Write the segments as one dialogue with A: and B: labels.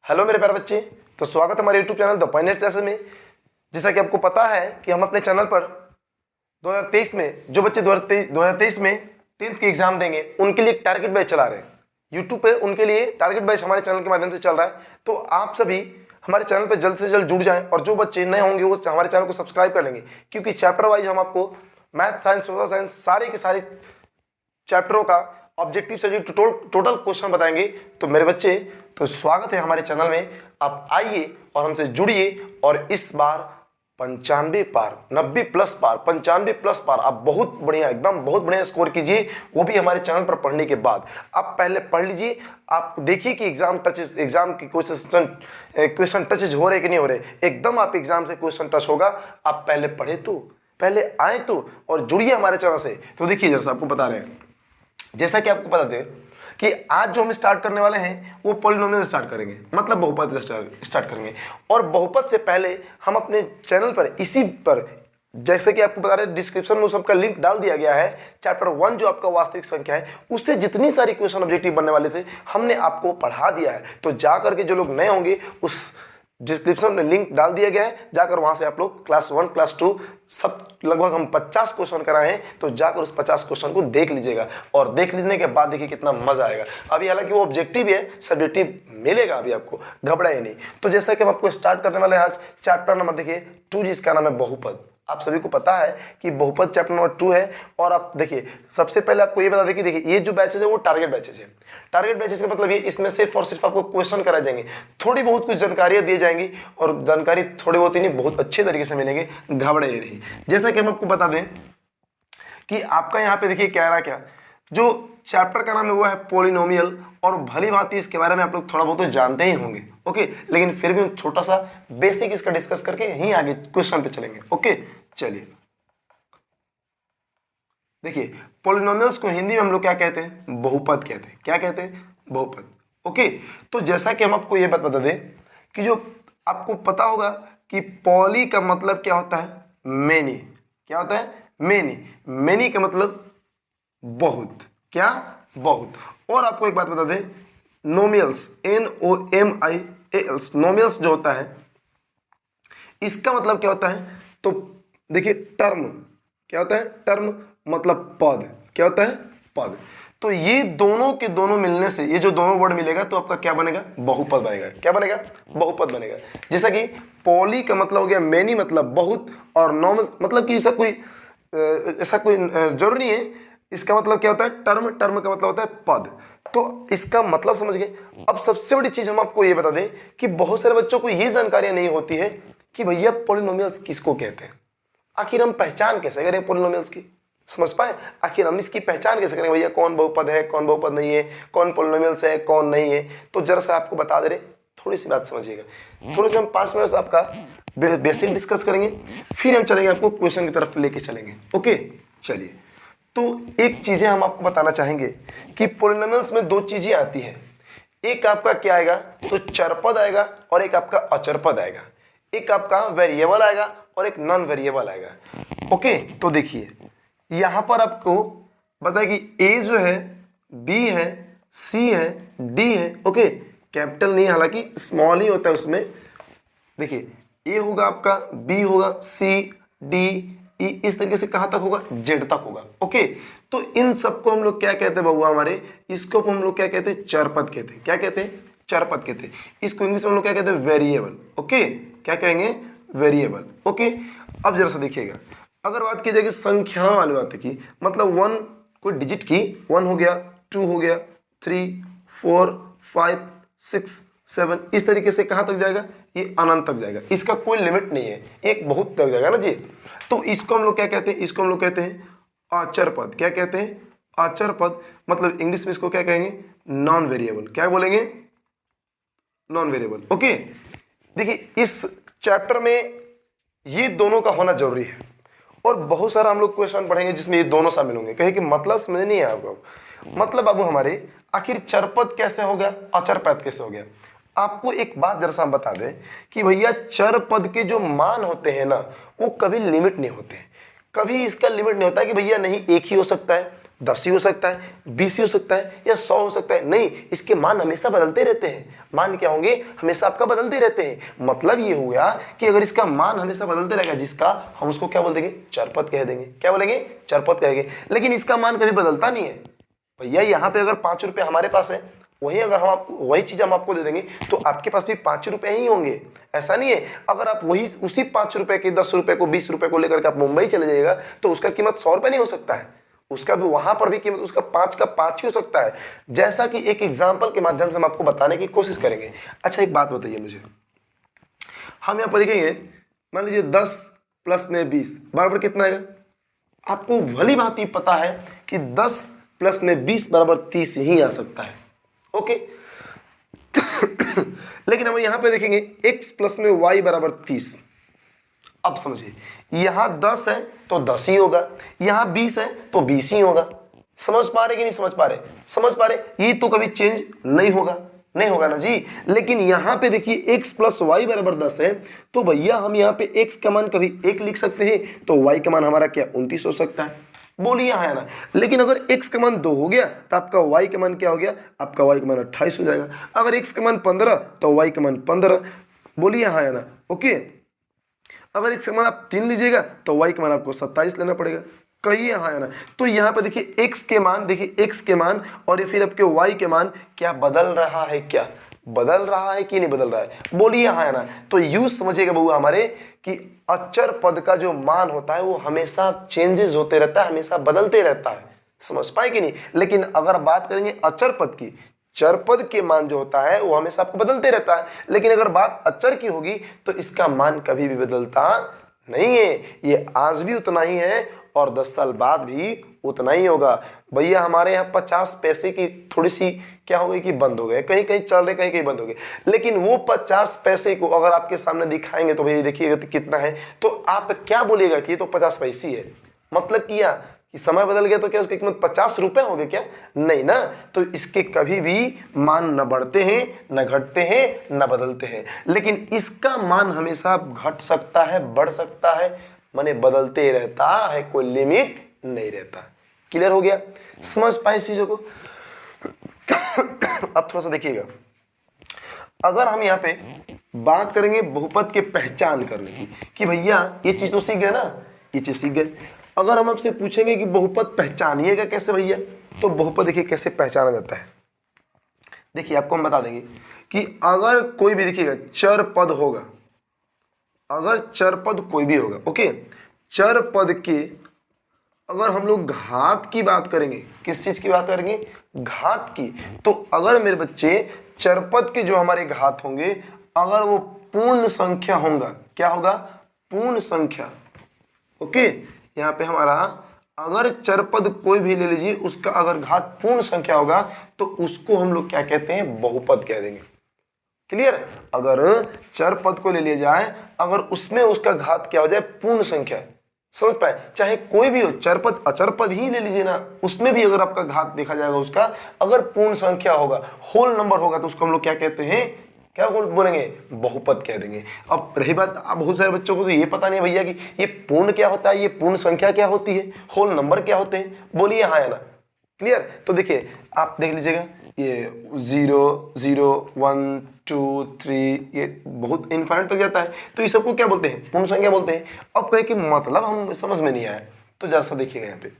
A: Hello मेरे प्यारे बच्चे, तो स्वागत है हमारे YouTube channel the Pioneer classes में। जैसा कि आपको पता है कि हम अपने चैनल पर 2023 में जो बच्चे 2023 में 10th की एग्जाम देंगे उनके लिए टारगेट बैच चला रहे हैं यूट्यूब पे। उनके लिए टारगेट बैच हमारे चैनल के माध्यम से चल रहा है। तो आप सभी हमारे चैनल पर जल्द से जल्द जुड़ जाएं और जो बच्चे नए होंगे वो हमारे चैनल को सब्सक्राइब कर लेंगे, क्योंकि चैप्टर वाइज हम आपको मैथ, साइंस, सोशल साइंस सारे के सारे चैप्टरों का ऑब्जेक्टिव से टोटल क्वेश्चन बताएंगे। तो मेरे बच्चे, तो स्वागत है हमारे चैनल में। आप आइए और हमसे जुड़िए और इस बार 95 पार, 90 प्लस पार, 95 प्लस पार आप बहुत बढ़िया, एकदम बहुत बढ़िया स्कोर कीजिए, वो भी हमारे चैनल पर पढ़ने के बाद। आप पहले पढ़ लीजिए, आप देखिए कि एग्जाम की क्वेश्चन टचेज हो रहे कि नहीं हो रहे। एकदम आप एग्जाम से क्वेश्चन टच होगा। आप पहले पढ़े तो, पहले आए तो और जुड़िए हमारे चैनल से। तो देखिए जैसा आपको बता रहे हैं, जैसा कि आपको पता थे कि आज जो हम स्टार्ट करने वाले हैं वो पॉलिनोमियल स्टार्ट करेंगे, मतलब बहुपद स्टार्ट करेंगे। और बहुपद से पहले हम अपने चैनल पर इसी पर, जैसे कि आपको बता रहे हैं, डिस्क्रिप्शन में उस सबका लिंक डाल दिया गया है। चैप्टर 1 जो आपका वास्तविक संख्या है, उससे जितनी सारी क्वेश्चन ऑब्जेक्टिव बनने वाले थे हमने आपको पढ़ा दिया है। तो जा करके जो लोग नए होंगे उस डिस्क्रिप्शन में लिंक डाल दिया गया है, जाकर वहां से आप लोग क्लास 1 क्लास 2 सब लगभग हम 50 क्वेश्चन कराए हैं। तो जाकर उस 50 क्वेश्चन को देख लीजिएगा और देख लेने के बाद देखिए कितना मजा आएगा। अभी हालांकि वो ऑब्जेक्टिव है, सब्जेक्टिव मिलेगा, अभी आपको घबराइए नहीं। तो जैसा कि हम आपको स्टार्ट करने वाले हैं आज चैप्टर नंबर देखिए 2, जिसका नाम है बहुपद। आप सभी को पता है कि बहुपद चैप्टर नंबर 2 है। और आप देखिए, सबसे पहले आपको ये बता दें कि देखिए ये जो बैचेज है वो टारगेट बैचेज है। टारगेट बैचेज का मतलब ये, इसमें सिर्फ और सिर्फ आपको क्वेश्चन कराए जाएंगे, थोड़ी बहुत कुछ जानकारियां दी जाएंगी और जानकारी थोड़ी बहुत ही नहीं, बहुत अच्छे तरीके से मिलेंगे, घबराइए नहीं। जैसा कि हम आपको बता दें कि आपका यहाँ पे देखिए क्या रहा, क्या जो चैप्टर का नाम है वो है पॉलिनोमियल। और भली भांति इसके बारे में आप लोग थोड़ा बहुत तो जानते ही होंगे, ओके, लेकिन फिर भी छोटा सा बेसिक इसका डिस्कस करके यहीं आगे क्वेश्चन पे चलेंगे। ओके, चलिए देखिए, पॉलिनोमियल्स को हिंदी में हम लोग क्या कहते हैं? बहुपद कहते हैं। क्या कहते हैं? बहुपद। ओके, तो जैसा कि हम आपको ये बात बता दें कि जो आपको पता होगा कि पॉली का मतलब क्या होता है? मेनी। क्या होता है? मेनी। मेनी का मतलब बहुत। क्या? बहुत। और आपको एक बात बता दें, नोमियल्स, NOMIALS, नोमियल्स जो होता है इसका मतलब क्या होता है? तो देखिए, टर्म। क्या होता है? टर्म मतलब पद। क्या होता है? पद। तो ये दोनों के दोनों मिलने से, ये जो दोनों वर्ड मिलेगा तो आपका क्या बनेगा? बहुपद बनेगा। क्या बनेगा? बहुपद बनेगा। जैसा कि पॉली का मतलब हो गया मेनी, मतलब बहुत, और नॉर्मल मतलब कि ऐसा कोई जरूरी नहीं है। इसका मतलब क्या होता है? टर्म। टर्म का मतलब होता है पद। तो इसका मतलब समझ गए। अब सबसे बड़ी चीज हम आपको ये बता दें कि बहुत सारे बच्चों को ये जानकारियां नहीं होती है कि भैया पॉलिनोमियल्स किसको कहते हैं। आखिर हम पहचान कैसे करें पॉलिनोमियल्स की? समझ पाए? आखिर हम इसकी पहचान कैसे करें भैया, कौन बहुपद है, कौन बहुपद नहीं है, कौन पॉलिनोमियल्स है, कौन नहीं है? तो जरा सा आपको बता दे रहे, थोड़ी सी बात समझिएगा। थोड़े से हम 5 मिनट आपका बेसिक डिस्कस करेंगे, फिर हम चलेंगे आपको क्वेश्चन की तरफ लेके चलेंगे। ओके, चलिए। तो एक चीजें हम आपको बताना चाहेंगे कि पॉलिनोमियल्स में 2 चीजें आती है। एक आपका क्या आएगा? तो चरपद आएगा और एक आपका अचरपद आएगा। एक आपका वेरिएबल आएगा और एक नॉन वेरिएबल आएगा। ओके, तो देखिए यहां पर आपको बताया कि ए जो है, बी है, सी है, डी है। ओके, कैपिटल नहीं, हालांकि स्मॉल ही होता है उसमें। देखिए, ए होगा आपका, बी होगा, सी, डी, ई, इस तरीके से कहां तक होगा? जेड तक होगा। ओके, तो इन सबको हम लोग क्या कहते हैं बबुआ हमारे? इसको हम लोग क्या कहते हैं? चरपद कहते हैं। क्या कहते हैं? चरपद कहते हैं। इसको इंग्लिश में हम लोग क्या कहते हैं? वेरिएबल। ओके, क्या कहेंगे? वेरिएबल। ओके, अब जरा सा देखिएगा, अगर बात की जाएगी संख्याओं वाली बात की, मतलब 1 कोई डिजिट की, 1 हो गया, 2 हो गया, 3, 4, 5, 6, 7, इस तरीके से कहां तक जाएगा? ये अनंत तक जाएगा। इसका कोई लिमिट नहीं है, एक बहुत तक जाएगा ना जी। तो इसको हम लोग क्या कहते हैं? इसको हम लोग कहते हैं अचर पद। क्या कहते हैं? अचर पद। मतलब इंग्लिश में इसको क्या कहेंगे? Non variable. क्या बोलेंगे? Non variable. ओके, देखिए इस चैप्टर में ये दोनों का होना जरूरी है और बहुत सारा हम लोग क्वेश्चन पढ़ेंगे जिसमें ये दोनों शामिल होंगे। कहे कि मतलब समझ नहीं है आपको? मतलब बाबू हमारे, आखिर चरपद कैसे हो गया, अचरपद कैसे हो गया? आपको एक बात जरा सा हम बता दें कि भैया चर पद के जो मान होते हैं ना, वो कभी लिमिट नहीं होते हैं। कभी इसका लिमिट नहीं होता है कि भैया नहीं एक ही हो सकता है, 10 ही हो सकता है, 20 ही हो सकता है, या 100 हो सकता है। नहीं, इसके मान हमेशा बदलते रहते हैं। मान क्या होंगे? हमेशा आपका बदलते रहते हैं। मतलब ये हो गया कि अगर इसका मान हमेशा बदलते रहेगा, जिसका हम उसको क्या बोल देंगे? चरपद कह देंगे। क्या बोलेंगे? चरपद कहेंगे। लेकिन इसका मान कभी बदलता नहीं है भैया। यहाँ पे अगर 5 रुपये हमारे पास है, वही अगर हम आपको वही चीज हम आपको दे देंगे तो आपके पास भी 5 रुपए ही होंगे। ऐसा नहीं है अगर आप वही उसी 5 रुपए के 10 रुपए को 20 रुपए को लेकर के आप मुंबई चले जाइएगा तो उसका कीमत 100 रुपए नहीं हो सकता है। उसका भी वहां पर भी कीमत उसका 5 का 5 ही हो सकता है। जैसा कि एक एग्जाम्पल के माध्यम से हम आपको बताने की कोशिश करेंगे। अच्छा, एक बात बताइए मुझे, हम यहाँ पर लिखेंगे, मान लीजिए 10 प्लस में 20 बराबर कितना आएगा? आपको भली भांति पता है कि 10 प्लस में 20 बराबर 30 ही आ सकता है। ओके लेकिन हम यहां पे देखेंगे x प्लस में y बराबर 30। अब समझिए, यहां 10 है तो 10 ही होगा, यहां 20 है तो 20 ही होगा। समझ पा रहे कि नहीं समझ पा रहे? समझ पा रहे? ये तो कभी चेंज नहीं होगा, नहीं होगा ना जी। लेकिन यहां पे देखिए x प्लस वाई बराबर 10 है, तो भैया हम यहां पे x का मान कभी 1 लिख सकते हैं, तो y का मान हमारा क्या 29 हो सकता है। बोलिए हाँ है ना। लेकिन अगर x का मान 2 हो गया तो आपका y का मान क्या हो गया? आपका y का मान 28 हो जाएगा। अगर x का मान 15 तो y का मान 15। बोलिए हाँ है ना। ओके, अगर x का मान आप 3 लीजिएगा तो y का मान आपको 27 लेना पड़ेगा। कहिए हाँ है ना। तो यहाँ पे देखिए x के मान, देखिए x के मान और फिर आपके y के मान क्या बदल रहा है? क्या बदल रहा है कि नहीं बदल रहा है? बोलिए हाँ है ना। तो यूज समझिएगा बउआ हमारे कि अचर पद का जो मान होता है वो हमेशा चेंजेस होते रहता है, हमेशा बदलते रहता है। समझ पाए कि नहीं? लेकिन अगर बात करेंगे अचर पद की, चर पद के मान जो होता है वो हमेशा आपको बदलते रहता है। लेकिन अगर बात अचर की होगी तो इसका मान कभी भी बदलता नहीं है। ये आज भी उतना ही है और 10 साल बाद भी उतना ही होगा। भैया हमारे यहाँ 50 पैसे की थोड़ी सी क्या हो गई कि बंद हो गए, कहीं कहीं चल रहे, कहीं कहीं बंद हो गए। लेकिन वो 50 पैसे को अगर आपके सामने दिखाएंगे तो भैया देखिएगा तो कितना है, तो आप क्या बोलिएगा कि ये तो 50 पैसे है। मतलब किया कि समय बदल गया तो क्या उसकी कीमत 50 रुपए हो गए क्या? नहीं ना। तो इसके कभी भी मान न बढ़ते हैं, न घटते हैं, न बदलते हैं। लेकिन इसका मान हमेशा घट सकता है, बढ़ सकता है, माने बदलते रहता है, कोई लिमिट नहीं रहता। क्लियर हो गया? समझ पाए इस चीजों को? अब थोड़ा सा देखिएगा, अगर हम यहाँ पे बात करेंगे बहुपद के पहचान करने की कि भैया ये चीज तो सीख गए ना, ये चीज सीख गए। अगर हम आपसे पूछेंगे कि बहुपद पहचानिएगा कैसे भैया, तो बहुपद देखिए कैसे पहचाना जाता है। देखिए आपको हम बता देंगे कि अगर कोई भी देखिएगा चर पद होगा, अगर चर पद कोई भी होगा, ओके, चर पद के अगर हम लोग घात की बात करेंगे, किस चीज की बात करेंगे? घात की। तो अगर मेरे बच्चे चरपद के जो हमारे घात होंगे अगर वो पूर्ण संख्या होगा, क्या होगा? पूर्ण संख्या। ओके, यहाँ पे हमारा अगर चरपद कोई भी ले लीजिए, उसका अगर घात पूर्ण संख्या होगा तो उसको हम लोग क्या कहते हैं? बहुपद कह देंगे। क्लियर? अगर चरपद को ले लिया जाए, अगर उसमें उसका घात क्या हो जाए? पूर्ण संख्या। समझ पाए? चाहे कोई भी हो, चरपद अचरपद ही ले लीजिए ना, उसमें भी अगर आपका घात देखा जाएगा, उसका अगर पूर्ण संख्या होगा, होल नंबर होगा, तो उसको हम लोग क्या कहते हैं? क्या बोलेंगे? बहुपद कह देंगे। अब रही बात, अब बहुत सारे बच्चों को तो ये पता नहीं भैया कि ये पूर्ण क्या होता है, ये पूर्ण संख्या क्या होती है, होल नंबर क्या होते हैं। बोलिए हाँ या ना। क्लियर? तो देखिए आप देख लीजिएगा, ये 0 0 1 2 3 ये बहुत इनफाइनाइट तक जाता है, तो ये सबको क्या बोलते हैं? पूर्ण संख्या बोलते हैं। अब कहे कि मतलब हम समझ में नहीं आया, तो जरा सा देखिएगा यहाँ पे,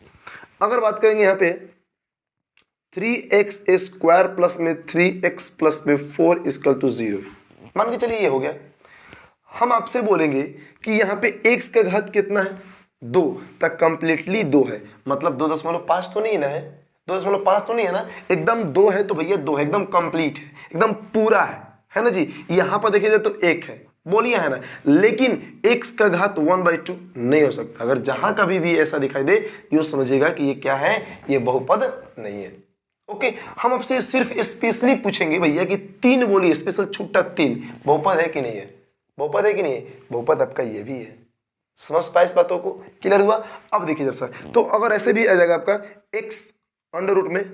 A: अगर बात करेंगे यहाँ पे 3x स्क्वायर प्लस में 3x प्लस में 4 इक्वल टू 0, मान के चलिए ये हो गया। हम आपसे बोलेंगे कि यहाँ पे x का घात कितना है? 2 तक कंप्लीटली 2 है, मतलब 2.5 तो नहीं ना है, 2.5 तो नहीं है ना, एकदम 2 है तो भैया 2 है, एकदम कंप्लीट है, एकदम पूरा है ना जी। यहाँ पर देखिए जाए तो 1 है, बोलिए है ना। लेकिन x का घात 1/2 नहीं हो सकता। अगर जहां कभी भी ऐसा दिखाई दे, यूं समझिएगा कि ये क्या है? ये बहुपद नहीं है। ओके, हम आपसे सिर्फ स्पेशली पूछेंगे भैया कि 3 बोलिए, स्पेशल छुट्टा 3 बहुपद है कि नहीं है? बहुपद है कि नहीं है? बहुपद आपका ये भी है। समझ पाए इस बातों को? क्लियर हुआ? अब देखिए जरा, तो अगर ऐसे भी आ जाएगा आपका x अंडर रूट में,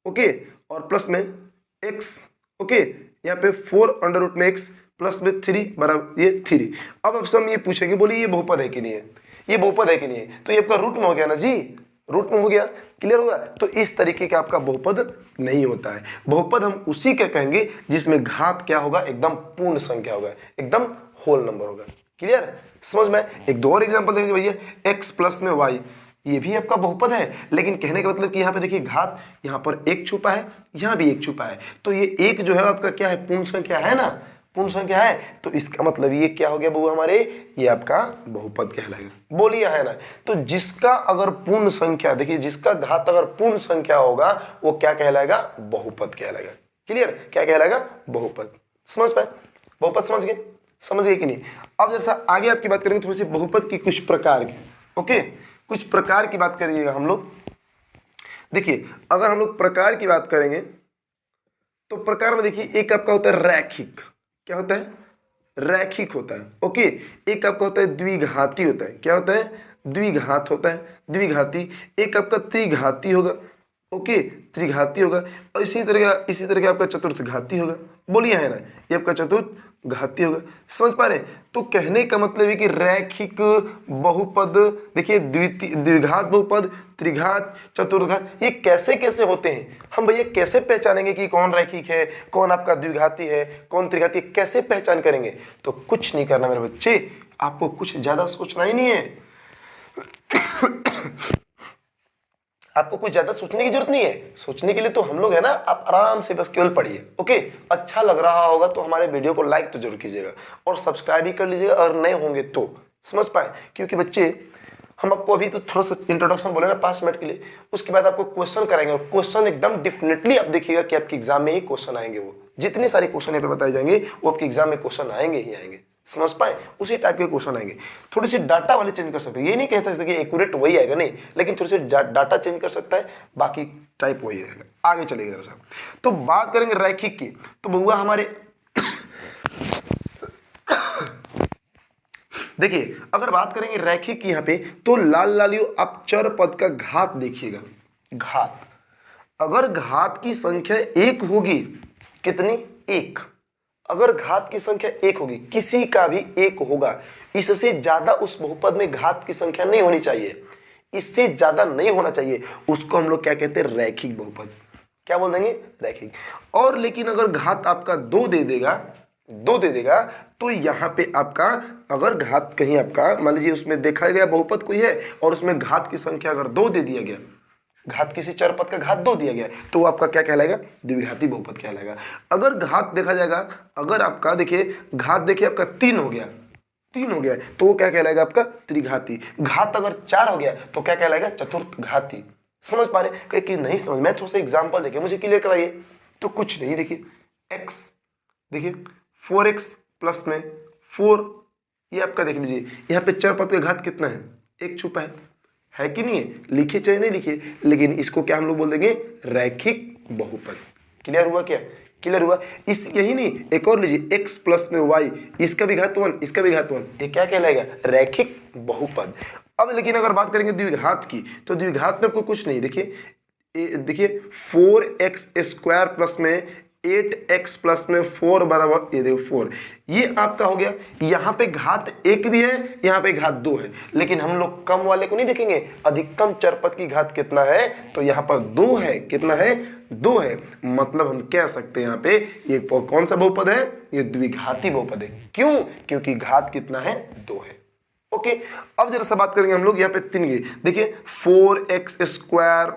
A: ओके, और प्लस में x, ओके, यहाँ पे 4 अंडर रूट में x प्लस में 3 बराबर ये 3। अब आपसे हम ये पूछेंगे, बोलिए ये बहुपद है कि नहीं है? ये बहुपद है कि नहीं है? तो ये आपका रूट में हो गया ना जी, रूट में हो गया, क्लियर हुआ। तो इस तरीके का आपका बहुपद नहीं होता है। बहुपद हम उसी के कहेंगे जिसमें घात क्या होगा, एकदम पूर्ण संख्या होगा, एकदम होल नंबर होगा, क्लियर, समझ में। एक दो और एग्जांपल देखिए भैया, x प्लस में y, ये भी आपका बहुपद है, लेकिन कहने का मतलब कि यहाँ पे देखिए घात, यहाँ पर एक छुपा है, यहाँ भी एक छुपा है, तो ये एक जो है आपका क्या है, पूर्ण संख्या है ना, पूर्ण संख्या है, तो इसका मतलब ये क्या हो गया बबू हमारे, ये आपका बहुपद कहलाएगा, बोलिए है ना। तो जिसका अगर पूर्ण संख्या, देखिए जिसका घात अगर पूर्ण संख्या होगा वो क्या कहलाएगा, बहुपद कहलाएगा, क्लियर, क्या कहलाएगा, बहुपद। समझ पाए, बहुपद समझ गए, समझ गए कि नहीं। अब जैसा आगे आपकी बात करेंगे थोड़ी सी बहुपद की कुछ प्रकार की, ओके, कुछ प्रकार की बात करिएगा हम लोग। देखिए अगर हम लोग प्रकार की बात करेंगे तो प्रकार में देखिए एक आपका होता है रैखिक, क्या होता है, रैखिक होता है, ओके। एक आपका होता है द्विघाती होता है, क्या होता है, द्विघात होता है, द्विघाती। एक आपका त्रिघाती होगा, ओके, त्रिघाती होगा। और इसी तरह का आपका चतुर्थघाती होगा, बोलिए है ना, ये आपका चतुर्थ घाती होगा। समझ पा रहे, तो कहने का मतलब है कि रैखिक बहुपद, देखिए द्विघात बहुपद, त्रिघात, चतुर्घात, ये कैसे कैसे होते हैं, हम भैया कैसे पहचानेंगे कि कौन रैखिक है, कौन आपका द्विघाती है, कौन त्रिघाती, कैसे पहचान करेंगे। तो कुछ नहीं करना मेरे बच्चे, आपको कुछ ज्यादा सोचना ही नहीं है, आपको कुछ ज्यादा सोचने की जरूरत नहीं है। सोचने के लिए तो हम लोग है ना, आप आराम से बस केवल पढ़िए, ओके। अच्छा लग रहा होगा तो हमारे वीडियो को लाइक तो जरूर कीजिएगा और सब्सक्राइब भी कर लीजिएगा, और नए होंगे तो समझ पाए, क्योंकि बच्चे हम आपको अभी तो थोड़ा सा इंट्रोडक्शन बोले ना 5 मिनट के लिए, उसके बाद आपको क्वेश्चन कराएंगे, और क्वेश्चन एकदम डेफिनेटली आप देखिएगा कि आपके एग्जाम में ही क्वेश्चन आएंगे। वो जितने सारे क्वेश्चन यहाँ पे बताए जाएंगे वो आपके एग्जाम में क्वेश्चन आएंगे ही आएंगे, समझ पाए, उसी टाइप के क्वेश्चन आएंगे। थोड़ी सी डाटा वाले चेंज कर सकते हैं, ये नहीं कहता कि एक्यूरेट वही आएगा, नहीं, लेकिन थोड़ी सी डाटा चेंज कर सकता है, बाकी टाइप वही रहेगा। आगे चलेगा जरा सा, तो बात करेंगे रैखिक की। तो बहुआ हमारे देखिए अगर बात करेंगे रैखिक की यहाँ पे, तो लाल लालियो आप चर पद का घात देखिएगा, घात, अगर घात की संख्या 1 होगी, कितनी, 1, अगर घात की संख्या 1 होगी, किसी का भी 1 होगा, इससे ज्यादा उस बहुपद में घात की संख्या नहीं होनी चाहिए, इससे ज्यादा नहीं होना चाहिए, उसको हम लोग क्या कहते हैं, रैखिक बहुपद, क्या बोल देंगे, रैखिक। और लेकिन अगर घात आपका 2 दे देगा, 2 दे देगा, तो यहाँ पे आपका अगर घात कहीं आपका मान लीजिए उसमें देखा गया बहुपद कोई है और उसमें घात की संख्या अगर 2 दे दिया गया, घात किसी चर पद का घात 2 दिया गया, तो वो आपका क्या कहलाएगा, द्विघाती बहुपद कहलाएगा। अगर घात देखा जाएगा, अगर आपका देखिए घात देखिए आपका 3 हो गया, 3 हो गया, तो वो क्या कहलाएगा आपका त्रिघाती। घात अगर 4 हो गया तो क्या कहलाएगा, चतुर्थ घाती। समझ पा रहे कि नहीं समझ, मैं थोड़ा सा एग्जाम्पल देखिए, मुझे क्लियर कराइए। तो कुछ नहीं, देखिए x, देखिए 4x प्लस में 4, ये आपका देख लीजिए, यहाँ पे चर पद का घात कितना है, 1 छुपा है कि नहीं है, लिखिए चाहे नहीं लिखिए, लेकिन इसको क्या हम लोग बोल देंगे, रैखिक बहुपद। क्लियर हुआ क्या, क्लियर हुआ। इस यही नहीं, एक और लीजिए, x प्लस में y, इसका भी घात 1, इसका भी घात 1, ये क्या कहलाएगा, रैखिक बहुपद। अब लेकिन अगर बात करेंगे द्विघात की, तो द्विघात में आपको कुछ नहीं, देखिए 4x² प्लस में 8x प्लस में 4 बराबर, ये देखो 4, ये आपका हो गया। यहाँ पे घात 1 भी है, यहाँ पे घात 2 है, लेकिन हम लोग कम वाले को नहीं देखेंगे, अधिकतम चरपद की घात कितना है, तो यहाँ पर 2 है, कितना है, 2 है, मतलब हम कह सकते हैं यहाँ पे ये कौन सा बहुपद है, ये द्विघाती बहुपद है। क्यों, क्योंकि घात कितना है, 2 है, ओके। अब जरा सा बात करेंगे हम लोग यहाँ पे 3 की, देखिए 4x³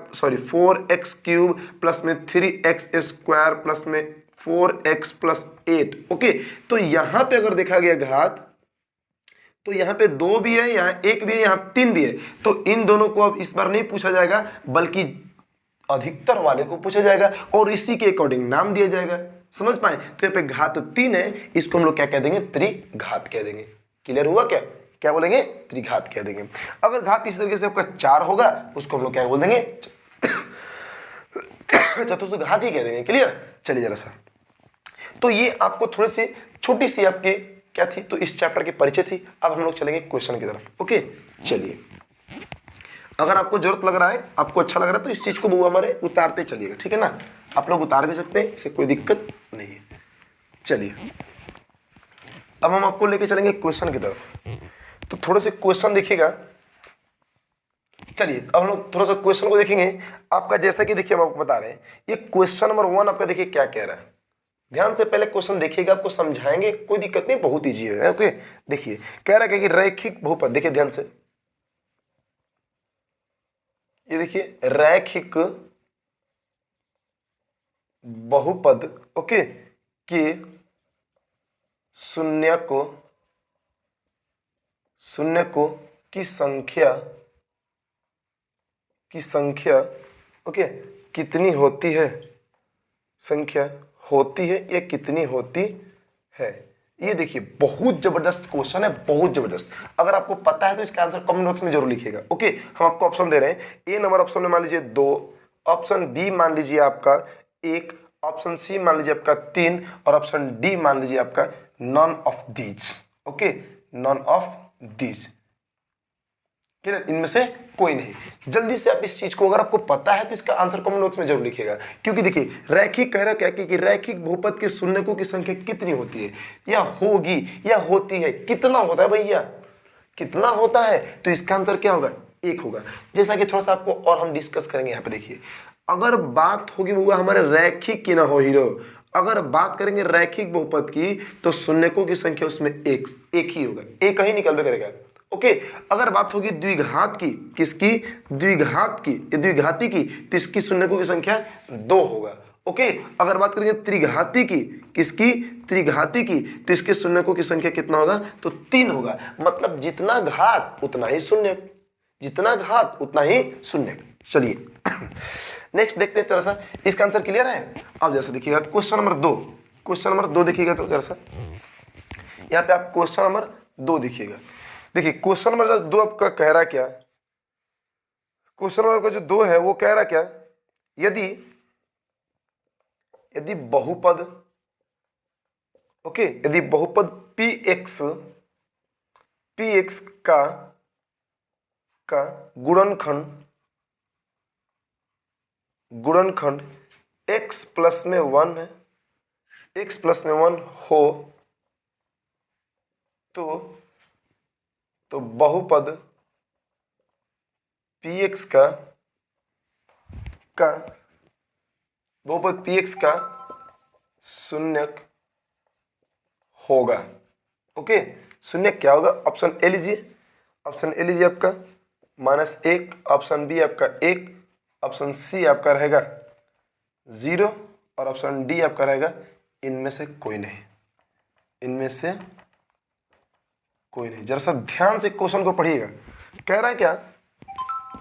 A: प्लस में 3x² प्लस में 4x प्लस 8, ओके। तो यहाँ पे अगर देखा गया घात, तो यहाँ पे 2 भी है, यहाँ 1 भी है, यहाँ 3 भी है, तो इन दोनों को अब इस बार नहीं पूछा जाएगा, बल्कि अधिकतर वाले को पूछा जाएगा और इसी के अकॉर्डिंग नाम दिया जाएगा। समझ पाए, तो यहाँ पे घात 3 है, इसको हम लोग क्या कह देंगे, त्रिघात कह देंगे। क्लियर हुआ क्या, क्या बोलेंगे, त्रिघात कह देंगे। अगर घात इस तरीके से आपका 4 होगा, उसको हम लोग क्या बोल देंगे, चतुर्थ घात ही कह देंगे। क्लियर, चलिए जरा सा, तो ये आपको थोड़ी सी छोटी सी आपके क्या थी, तो इस चैप्टर की परिचय थी। अब हम लोग चलेंगे क्वेश्चन की तरफ, ओके। चलिए, अगर आपको जरूरत लग रहा है, आपको अच्छा लग रहा है, तो इस चीज को वो हमारे उतारते चलिएगा, ठीक है ना, आप लोग उतार भी सकते हैं, इससे कोई दिक्कत नहीं है। चलिए, अब हम आपको लेके चलेंगे क्वेश्चन की तरफ। तो थोड़े से क्वेश्चन देखिएगा, चलिए अब हम लोग थोड़ा सा क्वेश्चन को देखेंगे आपका। जैसा कि देखिए हम आपको बता रहे हैं, ये क्वेश्चन नंबर 1 आपका देखिए क्या कह रहा है। ध्यान से पहले क्वेश्चन देखिएगा, आपको समझाएंगे, कोई दिक्कत नहीं, बहुत ईजी है। ओके, देखिए कह रहा है कि रैखिक बहुपद, देखिए ध्यान से, ये देखिए रैखिक बहुपद ओके के शून्य को की संख्या ओके कितनी होती है, संख्या होती है या कितनी होती है। ये देखिए बहुत जबरदस्त क्वेश्चन है, बहुत जबरदस्त। अगर आपको पता है तो इसका आंसर कमेंट बॉक्स में जरूर लिखिएगा। ओके, हम आपको ऑप्शन दे रहे हैं। ए नंबर ऑप्शन में मान लीजिए 2, ऑप्शन बी मान लीजिए आपका 1, ऑप्शन सी मान लीजिए आपका 3 और ऑप्शन डी मान लीजिए आपका none of these. Okay, none of these, इनमें से कोई नहीं। जल्दी से आप इस चीज को, अगर आपको पता है तो इसका आंसर कमेंट बॉक्स में जरूर लिखिएगा। क्योंकि देखिए रैखिक कह रहा क्या कि रैखिक बहुपद के शून्यकों की संख्या कितनी होती है, या होगी या होती है, कितना होता है भैया, कितना होता है, तो इसका आंसर क्या होगा, 1 होगा। जैसा कि थोड़ा सा आपको और हम डिस्कस करेंगे यहाँ पे। देखिए अगर बात होगी वो हमारे रैखिक की ना हो हीरो, अगर बात करेंगे रैखिक बहुपद की तो शून्यकों की संख्या उसमें एक ही होगा, एक ही निकल करेगा। ओके, अगर बात होगी द्विघात की, किसकी, द्विघाती की, तो इसकी शून्यकों की संख्या 2 होगा। ओके, अगर बात करेंगे त्रिघाती की, किसकी, त्रिघाती की, तो इसके शून्यकों की संख्या कितना होगा, तो 3 होगा। मतलब जितना घात उतना ही शून्य, जितना घात उतना ही शून्य। चलिए नेक्स्ट देखते हैं, जरा सा इसका आंसर क्लियर है। अब जैसा देखिएगा क्वेश्चन नंबर 2, क्वेश्चन नंबर 2 देखिएगा, तो जरा सा यहाँ पे आप क्वेश्चन नंबर 2 देखिएगा। देखिए क्वेश्चन नंबर 2 आपका कह रहा क्या, क्वेश्चन नंबर जो 2 है वो कह रहा क्या, यदि बहुपद ओके, यदि बहुपद px का गुणनखंड x प्लस में 1 है, x प्लस में 1 हो तो बहुपद px का शून्यक होगा। ओके, शून्यक क्या होगा, ऑप्शन ए लीजिए, ऑप्शन ए लीजिए आपका -1, ऑप्शन बी आपका 1, ऑप्शन सी आपका रहेगा 0 और ऑप्शन डी आपका रहेगा इनमें से कोई नहीं, इनमें से कोई नहीं। जरा सा ध्यान से क्वेश्चन को पढ़िएगा, कह रहा है क्या,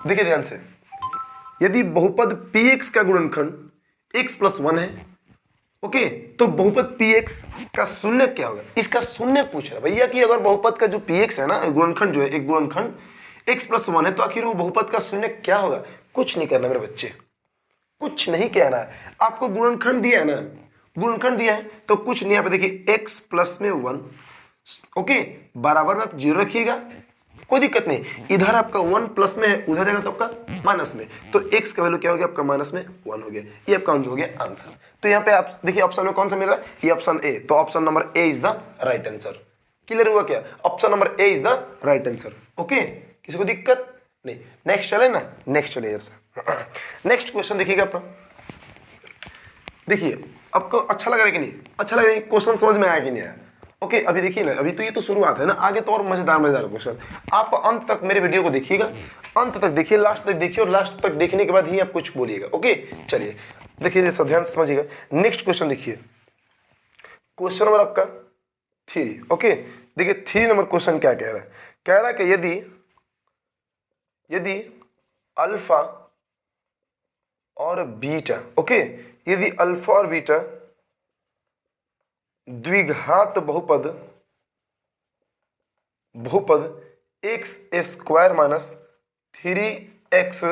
A: देखिए ध्यान से, यदि बहुपद px का गुणनखंड x प्लस 1 है, ओके, तो बहुपद px का शून्य क्या होगा, इसका शून्य पूछ रहा है भैया कि अगर बहुपद का जो px है ना, गुणनखंड जो है, एक गुणनखंड x प्लस 1 है, तो आखिर वो बहुपद का शून्य क्या होगा। कुछ नहीं करना मेरे बच्चे, कुछ नहीं कहना है, आपको गुणनखंड दिया है ना, गुणनखंड दिया है तो कुछ नहीं। यहाँ पे देखिए x प्लस में 1 ओके, बराबर में आप 0 रखिएगा, कोई दिक्कत नहीं। इधर आपका 1 प्लस में है, उधर जाएगा तो आपका माइनस में, तो x का वैल्यू क्या हो गया आपका माइनस में 1 हो गया। ये आपका हो गया आंसर। तो यहाँ पे आप देखिए ऑप्शन में कौन सा मिल रहा है, ये ऑप्शन ए, तो option number A is the right answer. Clear हुआ क्या, option number A is the right answer. Okay, किसी को दिक्कत नहीं। नेक्स्ट चले ना, नेक्स्ट चले यार, नेक्स्ट क्वेश्चन देखिएगा अपना। देखिए आपको अच्छा लग रहा है कि नहीं, अच्छा लग रहा है, क्वेश्चन समझ में आया कि नहीं आया। ओके, अभी देखिए ना, अभी तो ये तो शुरुआत है ना, आगे तो और मजेदार क्वेश्चन। आप अंत तक मेरे वीडियो को देखिएगा, अंत तक देखिए, लास्ट तक देखिए, और लास्ट तक देखने के बाद ही आप कुछ बोलिएगा। ओके, चलिए देखिए, सब ध्यान से समझिएगा। नेक्स्ट क्वेश्चन देखिए, क्वेश्चन नंबर आपका 3। ओके, देखिए 3 नंबर क्वेश्चन क्या कह रहा है, कह रहा है कि यदि अल्फा और बीटा, ओके, यदि अल्फा और बीटा द्विघात बहुपद x square minus 3x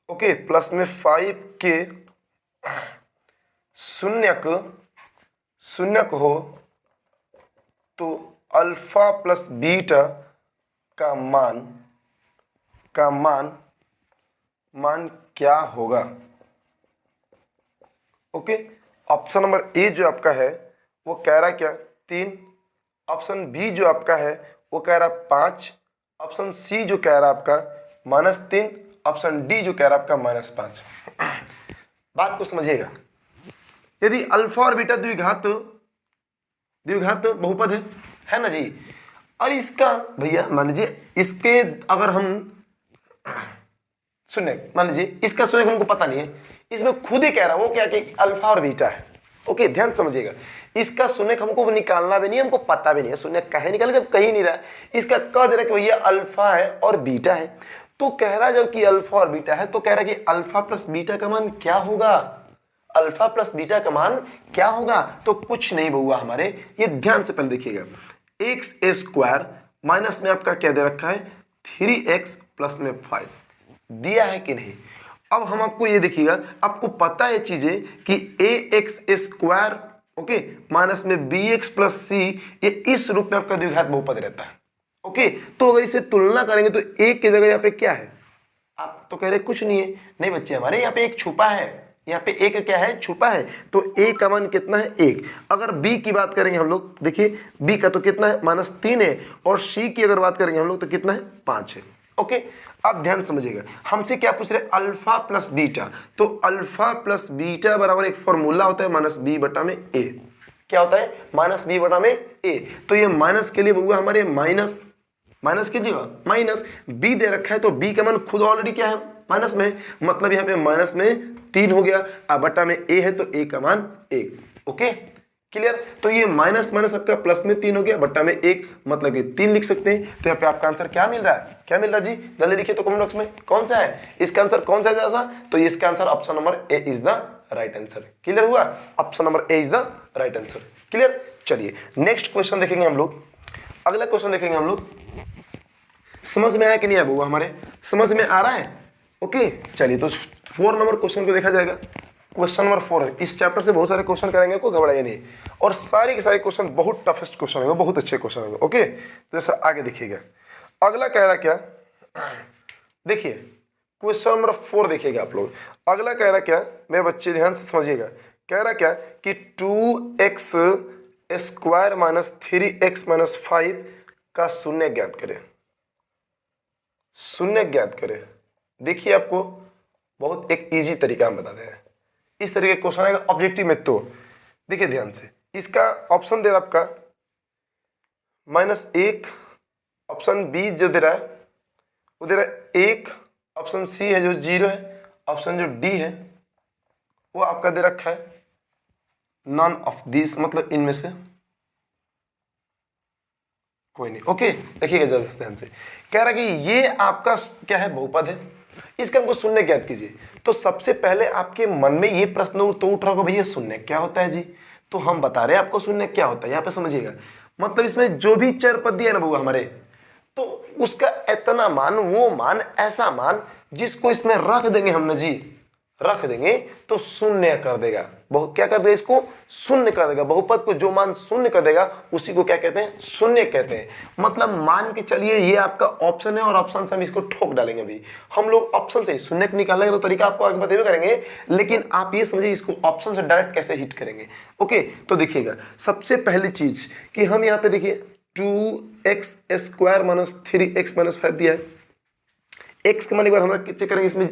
A: okay plus में 5 के शून्यक हो तो अल्फा प्लस बीटा का मान क्या होगा। ओके, ऑप्शन नंबर ए जो आपका है वो कह रहा है क्या 3, ऑप्शन बी जो आपका है वो कह रहा है 5, ऑप्शन सी जो कह रहा है आपका -3 ऑप्शन डी जो कह रहा है आपका -5। बात को समझिएगा, यदि अल्फा और बीटा द्विघात बहुपद है ना जी, और इसका भैया मान लीजिए इसके अगर हम शून्य, मान लीजिए इसका शून्य हमको पता नहीं है, इसमें खुद ही कह रहा है वो क्या कि अल्फा और बीटा है। ओके, ध्यान समझिएगा, इसका शून्य हमको निकालना भी नहीं, हमको पता भी नहीं है शून्य कहे निकाले जब कहीं नहीं रहा है, इसका कह दे रहा है कि भैया अल्फा है और बीटा है। तो कह रहा है जब कि अल्फा और बीटा है तो कह रहा है कि अल्फा प्लस बीटा का मान क्या होगा, अल्फा प्लस बीटा का मान क्या होगा। तो कुछ नहीं हुआ हमारे, ये ध्यान से पहले देखिएगा, एक्स स्क्वायर माइनस में आपका क्या दे रखा है 3x प्लस में 5 दिया है कि नहीं। अब हम आपको ये देखिएगा, आपको पता है चीजें कि ax स्क्वायर ओके माइनस में bx प्लस c, ये इस रूप में आपका द्विघात बहुपद रहता है। ओके, तो अगर इसे तुलना करेंगे तो a की जगह यहाँ पे क्या है, आप तो कह रहे कुछ नहीं है, नहीं बच्चे हमारे यहाँ पे एक छुपा है, यहाँ पे एक क्या है छुपा है, तो a का मान कितना है 1। अगर b की बात करेंगे हम लोग, देखिए b का तो कितना है -3 है, और c की अगर बात करेंगे हम लोग तो कितना है 5 है। ओके, अब ध्यान समझिएगा, हमसे क्या पूछ रहे अल्फा प्लस बीटा, तो अल्फा प्लस बीटा बराबर एक फॉर्मूला होता है -b/a। क्या होता है -b/a। तो ये माइनस के लिए हुआ हमारे माइनस कीजिएगा, माइनस b दे रखा है तो b का मान खुद ऑलरेडी क्या है माइनस में, मतलब यहाँ पे माइनस में 3 हो गया, अब बटा में a है तो a का मान 1। ओके क्लियर, तो ये माइनस माइनस आपका प्लस में 3 हो गया, बट्टा में 1 मतलब कि 3 लिख सकते हैं। तो यहाँ पे आपका आंसर क्या मिल रहा है, क्या मिल रहा है जी, जल्दी लिखिए तो कमेंट बॉक्स में कौन सा है इसका आंसर, कौन सा है जैसा, तो इसका answer option number A is the right answer. Clear हुआ, option number A is the right answer. Clear, चलिए नेक्स्ट क्वेश्चन देखेंगे हम लोग, अगला क्वेश्चन देखेंगे हम लोग। समझ में आया कि नहीं आया बउआ, हमारे समझ में आ रहा है। ओके चलिए, तो 4 नंबर क्वेश्चन को देखा जाएगा। क्वेश्चन नंबर 4 है, इस चैप्टर से बहुत सारे क्वेश्चन करेंगे, कोई घबराइए नहीं, और सारे के सारे क्वेश्चन बहुत टफेस्ट क्वेश्चन होंगे, बहुत अच्छे क्वेश्चन होंगे। ओके, तो जैसा आगे देखिएगा, अगला कह रहा क्या, देखिए क्वेश्चन नंबर 4 देखिएगा आप लोग, अगला कह रहा क्या, मेरे बच्चे ध्यान से समझिएगा, कह रहा क्या कि 2x square minus 3x minus 5 का शून्य ज्ञात करें, शून्य ज्ञात करें। देखिए आपको बहुत एक इजी तरीका हम बताते हैं, इस तरीके का क्वेश्चन आएगा ऑब्जेक्टिव में। तो देखिए ध्यान से, इसका ऑप्शन दे रहा है आपका -1, ऑप्शन बी जो दे रहा है वो दे रहा है 1, ऑप्शन सी है जो 0 है, ऑप्शन जो डी है वो आपका दे रखा है नॉन ऑफ दिस, मतलब इनमें से कोई नहीं। ओके देखिएगा जल्दी से ध्यान से, कह रहा है कि ये आपका क्या है बहुपद है, इसका हमको शून्य ज्ञात कीजिए। तो सबसे पहले आपके मन में ये प्रश्न तो उठ रहा होगा, भैया शून्य क्या होता है जी, तो हम बता रहे हैं आपको शून्य क्या होता है। यहाँ पे समझिएगा, मतलब इसमें जो भी चर पद दिया ना बउआ हमारे, तो उसका इतना मान, वो मान, ऐसा मान जिसको इसमें रख देंगे हम ना जी, रख देंगे तो शून्य कर देगा। बहुत क्या कर देगा, इसको शून्य कर देगा। बहुपद को जो मान शून्य कर देगा उसी को क्या कहते हैं, शून्य कहते हैं। मतलब मान के चलिए ये आपका ऑप्शन है और ऑप्शन से हम इसको ठोक डालेंगे। अभी हम लोग ऑप्शन से शून्य निकालेंगे तो तरीका आपको आगे बताइए करेंगे, लेकिन आप ये समझिए इसको ऑप्शन से डायरेक्ट कैसे हिट करेंगे। ओके, तो देखिएगा सबसे पहली चीज कि हम यहाँ पे देखिए 2x square minus 3x minus 5 दिया है। x के मान एक बार हम चेक करेंगे इसमें,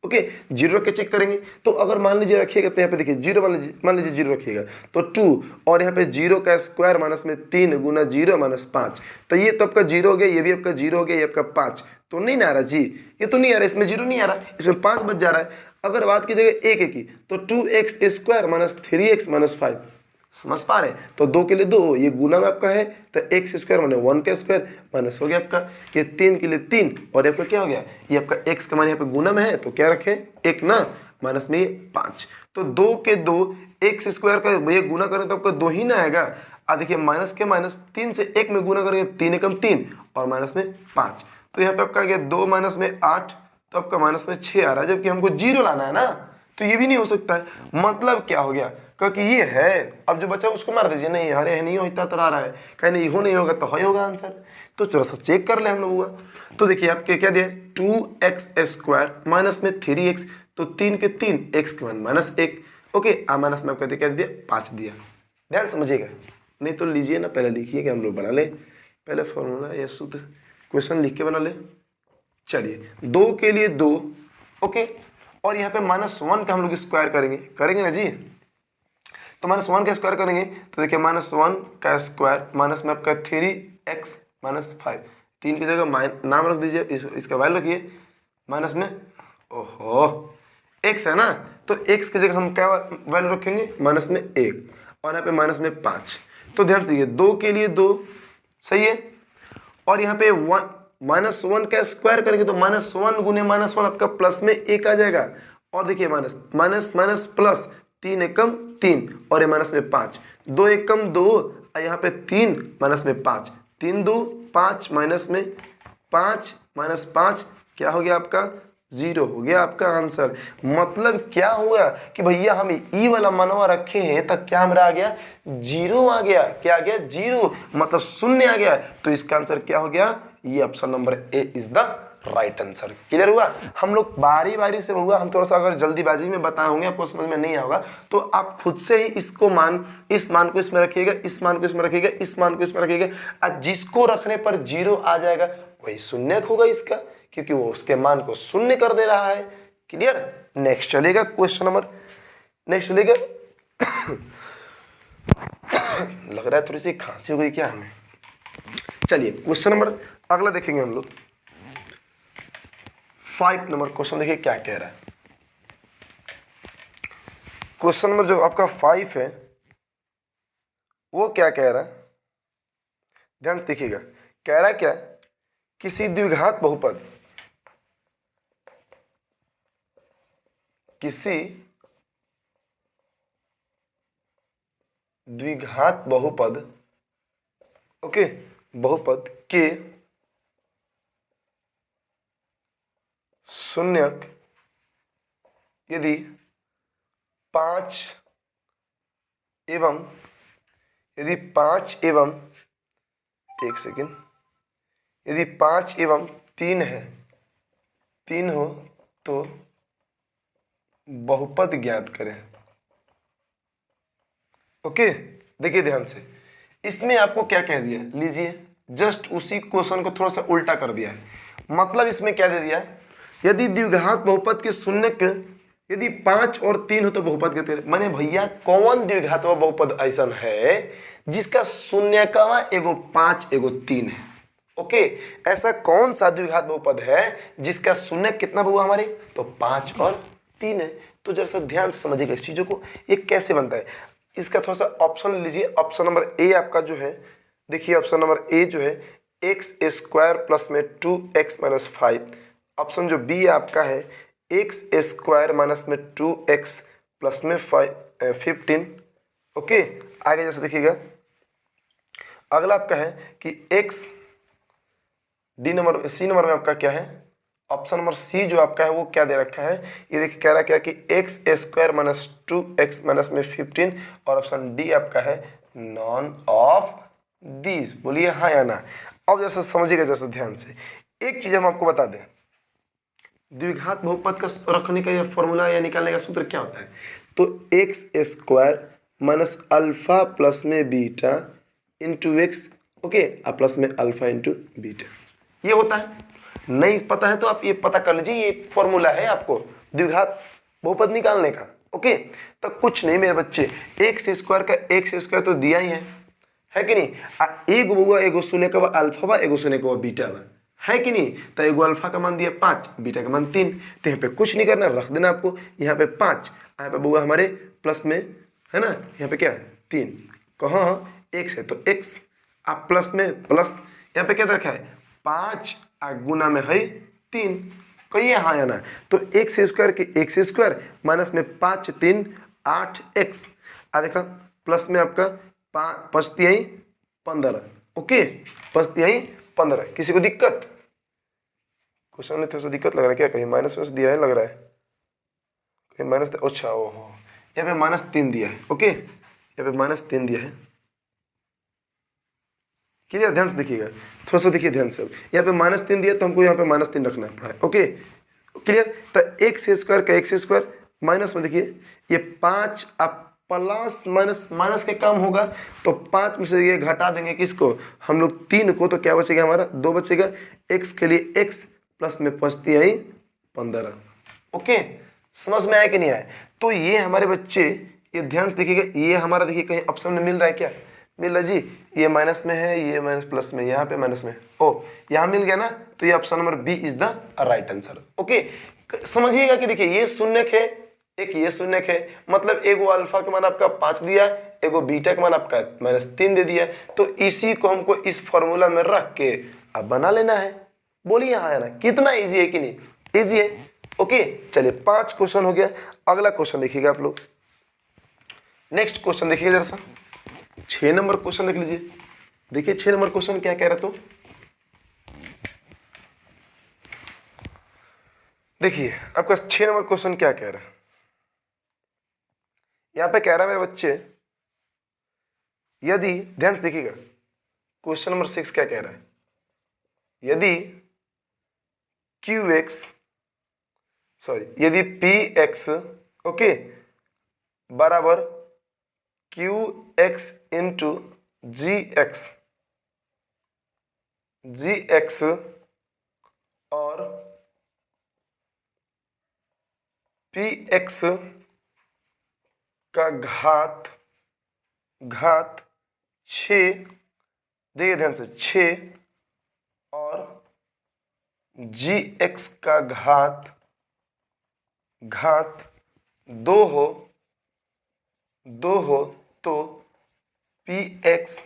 A: ओके 0 के चेक करेंगे। तो अगर मान लीजिए रखिएगा तो यहाँ पे देखिए 0 मान लीजिए 0 रखिएगा तो 2, और यहाँ पे 0 का स्क्वायर माइनस में 3 गुना 0 माइनस 5, तो ये तो आपका 0 हो गया, ये भी आपका 0 हो गया, ये आपका 5 तो नहीं ना आ रहा जी, ये तो नहीं आ रहा, इसमें 0 नहीं आ रहा, इसमें 5 बच जा रहा है। अगर बात की जाएगा एक की तो 2x square minus 3x minus 5, समझ पा रहे हैं, तो 2 के लिए 2, ये गुना में आपका है तो x स्क्वायर माने 1 का स्क्वायर माइनस हो गया आपका, ये 3 के लिए 3, और ये आपका क्या हो गया, ये आपका x का मान यहाँ पे गुना में है तो क्या रखे 1 ना, माइनस में 5, तो 2 के 2 x स्क्वायर का ये गुना करें तो आपका 2 ही ना आएगा। देखिए माइनस के माइनस 3 से 1 में गुना करेंगे 3 एकम 3 और माइनस में 5, तो यहाँ पे आपका गया 2 माइनस में 8, तो आपका माइनस में 6 आ रहा है, जबकि हमको 0 लाना है ना, तो ये भी नहीं हो सकता है। मतलब क्या हो गया, क्योंकि ये है, अब जो बचा उसको मार दीजिए, नहीं अरे नहीं हो इतना तरह आ रहा है, कहीं नहीं हो नहीं होगा तो है होगा आंसर, तो थोड़ा सा चेक कर ले हम लोग हुआ। तो देखिए आपके क्या दिया 2x स्क्वायर माइनस में 3x, तो 3 के 3 x के मान माइनस 1, ओके माइनस में आपका क्या दिया 5 दिया। ध्यान समझिएगा, नहीं तो लीजिए ना, पहले लिखिए कि हम लोग बना ले, पहले फॉर्मूला या सूत्र क्वेश्चन लिख के बना ले। चलिए 2 के लिए 2, ओके, और यहाँ पे -1 का हम लोग स्क्वायर करेंगे ना जी। तो -1 का स्क्वायर करेंगे तो देखिए -1 का स्क्वायर माइनस में आपका 3x - 5, 3 की जगह नाम रख दीजिए, इसका वैल्यू रखिए माइनस में, ओहो x है ना, तो x की जगह हम क्या वैल्यू रखेंगे, -1 और यहाँ पे -5। तो ध्यान से 2 के लिए 2, सही है, और यहाँ पे -1 का स्क्वायर करेंगे तो -1 गुने -1 आपका प्लस में 1 आ जाएगा, और देखिए माइनस माइनस प्लस, 3 एकम 3 और ये माइनस में 5, 2 एकम 2 और यहाँ पे 3 माइनस में 5, 3 2 5 माइनस में 5 -5 क्या हो गया आपका, 0 हो गया आपका आंसर। मतलब क्या हुआ कि भैया हम ई वाला मनवा रखे हैं तब क्या हमारा आ गया, 0 आ गया, क्या आ गया, 0, मतलब शून्य आ गया। तो इसका आंसर क्या हो गया, ये option number A is the right answer. Clear हुआ। हम लोग बारी बारी से हुआ, हम थोड़ा सा अगर जल्दीबाजी में बताएंगे आपको समझ में नहीं आएगा तो आप खुद से ही इसको इस मान को इसमें रखिएगा, इस मान को इसमें रखिएगा, इस मान को इसमें रखिएगा, और जिसको रखने पर 0 आ जाएगा वही शून्य होगा इसका, क्योंकि वो उसके मान को शून्य कर दे रहा है। क्लियर। नेक्स्ट चलेगा क्वेश्चन नंबर, नेक्स्ट चलेगा लग रहा है थोड़ी सी खांसी हो गई क्या हमें। चलिए क्वेश्चन नंबर अगला देखेंगे हम लोग, 5 नंबर क्वेश्चन। देखिए क्या कह रहा है क्वेश्चन नंबर जो आपका 5 है वो क्या कह रहा है, ध्यान से देखिएगा। कह रहा है क्या, किसी द्विघात बहुपद, किसी द्विघात बहुपद, ओके, बहुपद के शून्यक यदि 5 एवं एक सेकेंड, यदि 5 एवं 3 है, 3 हो तो बहुपद ज्ञात करें। ओके, देखिए ध्यान से, इसमें आपको क्या कह दिया, लीजिए जस्ट उसी क्वेश्चन को थोड़ा सा उल्टा कर दिया है। मतलब इसमें क्या दे दिया, यदि द्विघात बहुपद के शून्यक यदि 5 और 3 हो तो बहुपद कहते हैं। माने भैया कौन द्विघात बहुपद ऐसा है जिसका शून्यकवा एगो 5 एगो 3 है। ओके, ऐसा कौन सा द्विघात बहुपद है जिसका शून्यक कितना हुआ हमारे, तो 5 और 3 है। तो जरा ध्यान से समझिएगा इस चीजों को, ये कैसे बनता है। इसका थोड़ा सा ऑप्शन लीजिए, ऑप्शन नंबर ए आपका जो है, देखिए ऑप्शन नंबर ए जो है x² प्लस में 2x - 5। ऑप्शन जो बी आपका है x² माइनस में 2x प्लस में 15। ओके, आगे जैसे देखिएगा अगला आपका है कि सी नंबर में आपका क्या है, ऑप्शन नंबर सी जो आपका है वो क्या दे रखा है, ये देखिए कह रहा क्या कि x² माइनस 2x माइनस में 15, और ऑप्शन डी आपका है नॉन ऑफ दिस। बोलिए हाँ या ना। अब जैसे समझिएगा, जैसे ध्यान से एक चीज हम आपको बता दें, द्विघात बहुपद का रखने का या फॉर्मूला या निकालने का सूत्र क्या होता है, तो x² माइनस अल्फा प्लस में beta into x, okay, plus में अल्फा इंटू बीटा, ये होता है। नहीं पता है तो आप ये पता कर लीजिए, ये फॉर्मूला है आपको द्विघात बहुपद निकालने का। ओके, तो कुछ नहीं मेरे बच्चे, x² का x² तो दिया ही है कि नहीं। एगो बउआ एगो शून्य का अल्फा बा, एगो शून्य का बीटा बा, है कि नहीं। तो एगो अल्फा का मान दिया 5, बीटा का मान 3, तो यहाँ पे कुछ नहीं करना, रख देना आपको यहाँ पे 5, यहाँ पे बउआ हमारे प्लस में है ना, यहाँ पे क्या 3, कहाँ x है तो x, आप प्लस में प्लस, यहाँ पे क्या रखा है 5 गुना में है 3, कहिए हाँ या ना। तो x² के x² माइनस में 5 3 8x, देखा प्लस में आपका 5 3 15, ओके 5 3 15। किसी को दिक्कत, क्वेश्चन में थोड़ा सा दिक्कत लग रहा है क्या, कहीं माइनस में दिया है लग रहा है, कहीं माइनस, अच्छा ओहो यहाँ पे -3 दिया है। ओके, यहाँ पे -3 दिया है। क्लियर, ध्यान से देखिएगा, थोड़ा सा देखिए ध्यान से, यहाँ पे -3 दिया तो हमको यहाँ पे -3 रखना पड़ा है। Okay clear. तो x² का x² माइनस में देखिए ये 5 अब प्लस माइनस के काम होगा, तो 5 में से ये घटा देंगे किसको हम लोग 3 को, तो क्या बचेगा हमारा 2 बचेगा, x के लिए x प्लस में 5 आई 15। ओके, समझ में आया कि नहीं आया? तो ये हमारे बच्चे ये ध्यान से देखिएगा, ये हमारा देखिए कहीं ऑप्शन में मिल रहा है क्या? मिल रहा है जी, ये माइनस में है, ये माइनस प्लस में, यहाँ पे माइनस में, ओ यहाँ मिल गया ना, तो ये option number B is the right answer. Okay, समझिएगा कि देखिए ये शून्यक है, एक ये शून्यक है, मतलब एगो अल्फा के मान आपका 5 दिया, एगो बीटा के मान आपका -3 दे दिया, तो इसी को हमको इस फॉर्मूला में रख के अब बना लेना है। बोलिए हाँ है ना, कितना इजी है कि नहीं? इजी है। ओके, चलिए 5 क्वेश्चन हो गया। अगला क्वेश्चन देखिएगा आप लोग, नेक्स्ट क्वेश्चन देखिए जरा सा, 6 नंबर क्वेश्चन देख लीजिए। देखिए 6 नंबर क्वेश्चन क्या कह रहा, तो देखिए आपका 6 नंबर क्वेश्चन क्या कह रहा है। यहां पे कह रहा है मेरे बच्चे, यदि ध्यान से देखिएगा, क्वेश्चन नंबर 6 क्या कह रहा है, यदि यदि px ओके बराबर qx इंटू gx और px का घात 6, देखिए ध्यान से 6 और gx का घात 2 हो तो px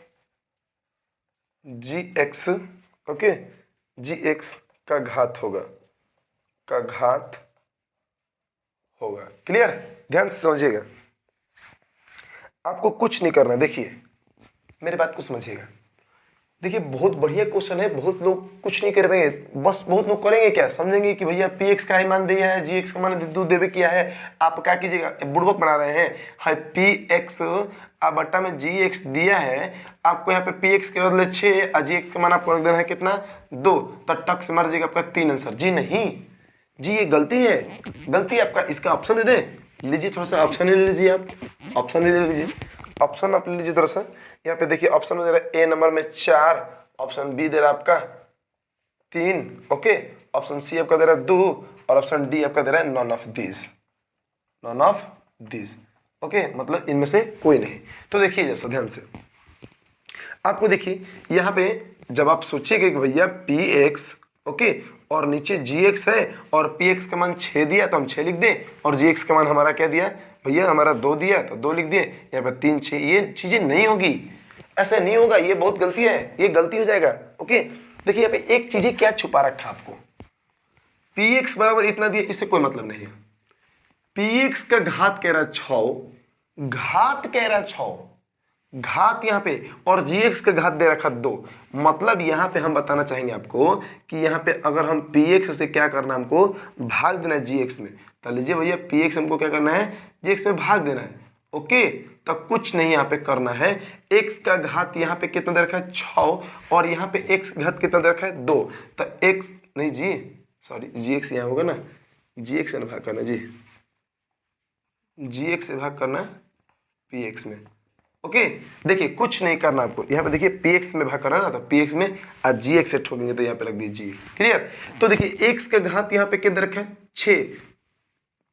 A: gx ओके gx का घात होगा, क्लियर? ध्यान से समझिएगा, आपको कुछ नहीं करना है। देखिए मेरे बात को समझिएगा, देखिए बहुत बढ़िया क्वेश्चन है, बहुत लोग कुछ नहीं कर पाएंगे, बस बहुत लोग करेंगे क्या, समझेंगे कि भैया px का ही मान दिया है, gx का मान दूध देवे किया है, आप क्या कीजिएगा, बुड़बक बना रहे हैं। हाँ px आप बट्टा में gx दिया है, आपको यहाँ पे px के बदले 6 और gx का मान आपको रख देना है कितना 2, तो टक से मार जाएगा आपका 3 आंसर। जी नहीं जी, ये गलती है, गलती आपका, इसका ऑप्शन दे दे लीजिए, थोड़ा सा ऑप्शन ले लीजिए, आप ऑप्शन ले लीजिए, ऑप्शन आप ले लीजिए थोड़ा सा। यहाँ पे देखिए ऑप्शन में दे रहा है ए नंबर में 4, ऑप्शन बी दे रहा है आपका 3, ओके, ऑप्शन सी आपका दे रहा है 2 और ऑप्शन डी आपका दे रहा है नॉन ऑफ दिस, ओके, मतलब इनमें से कोई नहीं। तो देखिए जरा ध्यान से, आपको देखिए यहाँ पे जब आप सोचिएगा कि भैया px ओके और नीचे gx है और px का मान 6 दिया तो हम 6 लिख दें, और gx का मान हमारा क्या दिया भैया, हमारा 2 दिया तो 2 लिख दिए, यहाँ पर 3 6, ये चीजें नहीं होगी, ऐसे नहीं होगा, ये बहुत गलती है, ये गलती हो जाएगा। ओके, देखिए यहाँ पे एक चीजें क्या छुपा रखा आपको, px बराबर इतना दिया, इससे कोई मतलब नहीं है। px का घात कह रहा है 6, घात कह रहा है 6, घात यहाँ पे, और gx का घात दे रखा 2, मतलब यहाँ पे हम बताना चाहेंगे आपको कि यहाँ पे अगर हम px से क्या करना है, हमको भाग देना है gx में, तो लीजिए भैया px हमको क्या करना है, gx में भाग देना है। ओके, तो कुछ नहीं यहाँ पे करना है, x का घात यहाँ पे कितना दे रखा है 6 और यहाँ पे x घात कितना दे रखा है 2, तो x नहीं जी सॉरी gx यहाँ होगा ना, gx से भाग करना जी, gx से भाग करना px में। ओके, देखिए कुछ नहीं करना आपको, यहाँ पे देखिए px में भाग करना ना, तो px में और gx से ठोकेंगे तो यहाँ पे रख दीजिए gx, क्लियर? तो देखिए x का घात यहाँ पे कितना रखा है 6,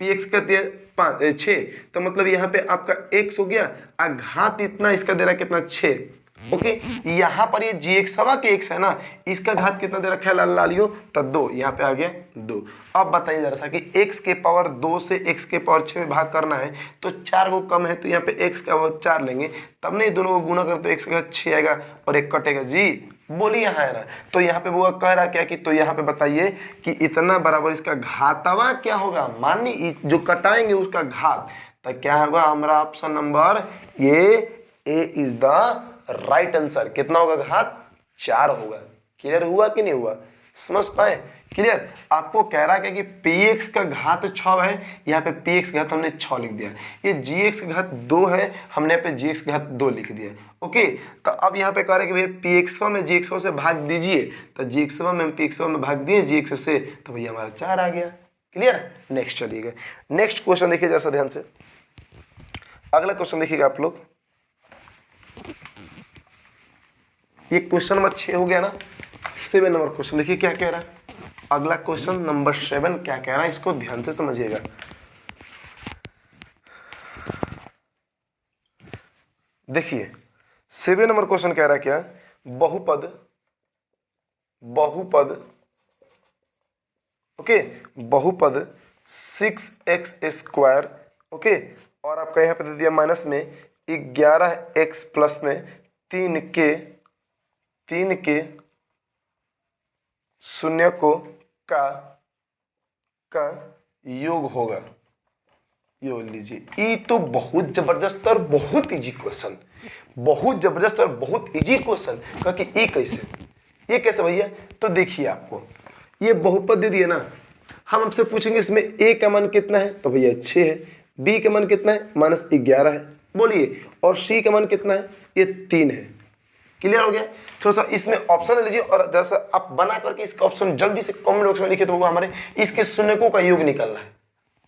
A: px का दिया 6, तो मतलब यहाँ पे आपका x हो गया और घात इतना इसका दे रहा है कितना 6, ओके, यहाँ पर ये gx सवा के x है ना, इसका घात कितना दे रखा है लाल लालियो, तो 2, यहाँ पे आ गया 2। अब बताइए जरा सा कि x के पावर 2 से x के पावर 6 में भाग करना है, तो 4 को कम है तो यहाँ पे x का पावर 4 लेंगे, तब नहीं दोनों को गुना कर तो x का घात 6 आएगा और 1 कटेगा जी, बोलिए यहाँ है ना। तो यहाँ पे वो कह रहा क्या कि, तो यहाँ पे बताइए कि इतना बराबर इसका घातवा क्या होगा, मानिए जो कटाएंगे उसका घात, तो क्या होगा हमारा ऑप्शन नंबर ये ए इज द राइट आंसर। कितना होगा घात 4 होगा। क्लियर हुआ कि नहीं हुआ, समझ पाए? क्लियर? आपको कह रहा है कि px का घात 6 है, यहाँ पे px का घात हमने 6 लिख दिया, ये gx का घात 2 है, हमने यहाँ पे gx का घात 2 लिख दिया। ओके, तो अब यहाँ पे कह रहे हैं कि भैया px में gx से भाग दीजिए, तो gx में px में भाग दिए gx से, तो भैया हमारा 4 आ गया। क्लियर? नेक्स्ट चलिएगा, नेक्स्ट क्वेश्चन देखिए जैसा ध्यान से, अगला क्वेश्चन देखिएगा आप लोग, ये क्वेश्चन नंबर 6 हो गया ना। 7 नंबर क्वेश्चन देखिए क्या कह रहा है, अगला क्वेश्चन नंबर 7 क्या कह रहा है, इसको ध्यान से समझिएगा। देखिए 7 नंबर क्वेश्चन कह रहा है क्या, बहुपद ओके, बहुपद 6x², ओके, और आपका यहाँ पे दे दिया माइनस में 11x प्लस में 3 के शून्य को का योग होगा। योग लीजिए, ये तो बहुत जबरदस्त और बहुत इजी क्वेश्चन, बहुत जबरदस्त और बहुत इजी क्वेश्चन। क्योंकि ये कैसे भैया, तो देखिए आपको ये बहुपद दे दिया ना, हम आपसे पूछेंगे इसमें a का मान कितना है, तो भैया 6 है, b का मान कितना है -11 है, बोलिए, और c का मान कितना है, ये 3 है। क्लियर हो गया। थोड़ा सा इसमें ऑप्शन लीजिए और जैसा आप बना करके इसका ऑप्शन जल्दी से कमेंट बॉक्स में लिखिए, तो हमारे इसके शून्यकों का योग निकालना है।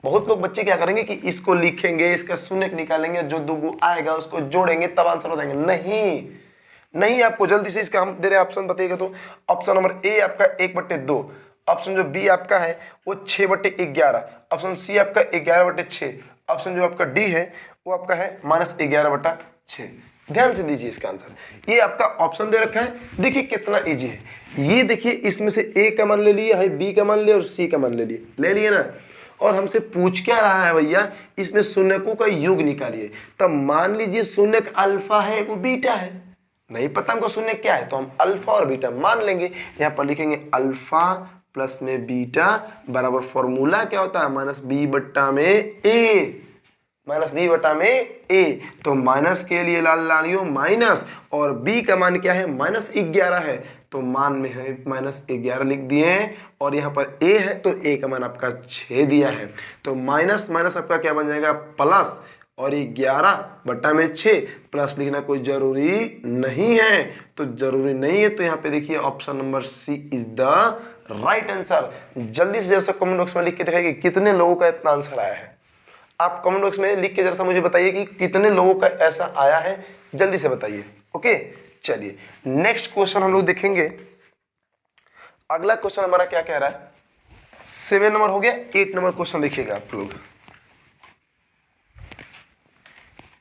A: बहुत लोग बच्चे क्या करेंगे कि इसको लिखेंगे, इसका शून्य निकालेंगे, जो दो आएगा उसको जोड़ेंगे तब आंसर बताएंगे। नहीं, आपको जल्दी से इसका हम दे रहे ऑप्शन बताइएगा। तो ऑप्शन नंबर ए आपका 1/2, ऑप्शन जो बी आपका है वो 6/11, ऑप्शन सी आपका 11/6, ऑप्शन जो आपका डी है वो आपका है -11/6। ध्यान से दीजिए इसका आंसर, ये आपका ऑप्शन दे रखा है। देखिए कितना इजी है ये। देखिए इसमें से ए का मान ले लिया है, बी का मान लिया और सी का मान ले लिए ना। और हमसे पूछ क्या रहा है भैया, इसमें शून्यकों का योग निकालिए। तब मान लीजिए शून्यक अल्फा है, वो बीटा है, नहीं पता हमको शून्य क्या है, तो हम अल्फा और बीटा मान लेंगे। यहाँ पर लिखेंगे अल्फा प्लस में बीटा बराबर फॉर्मूला क्या होता है, -b/a। तो माइनस के लिए लाल लालियो माइनस, और b का मान क्या है -11 है, तो मान में है -11 लिख दिए हैं। और यहाँ पर a है तो a का मान आपका 6 दिया है, तो माइनस माइनस आपका क्या बन जाएगा प्लस, और 11/6 प्लस लिखना कोई जरूरी नहीं है। तो जरूरी नहीं है, तो यहाँ पे देखिए option number C is the right answer. जल्दी से जैसा कमेंट बॉक्स में लिख के दिखाइए कि कितने लोगों का इतना आंसर आया है। आप कमेंट बॉक्स में लिख के जरा मुझे बताइए कि कितने लोगों का ऐसा आया है, जल्दी से बताइए। ओके, चलिए नेक्स्ट क्वेश्चन हम लोग देखेंगे। अगला क्वेश्चन हमारा क्या कह रहा है, 7 नंबर हो गया। 8 नंबर क्वेश्चन देखिएगा आप लोग,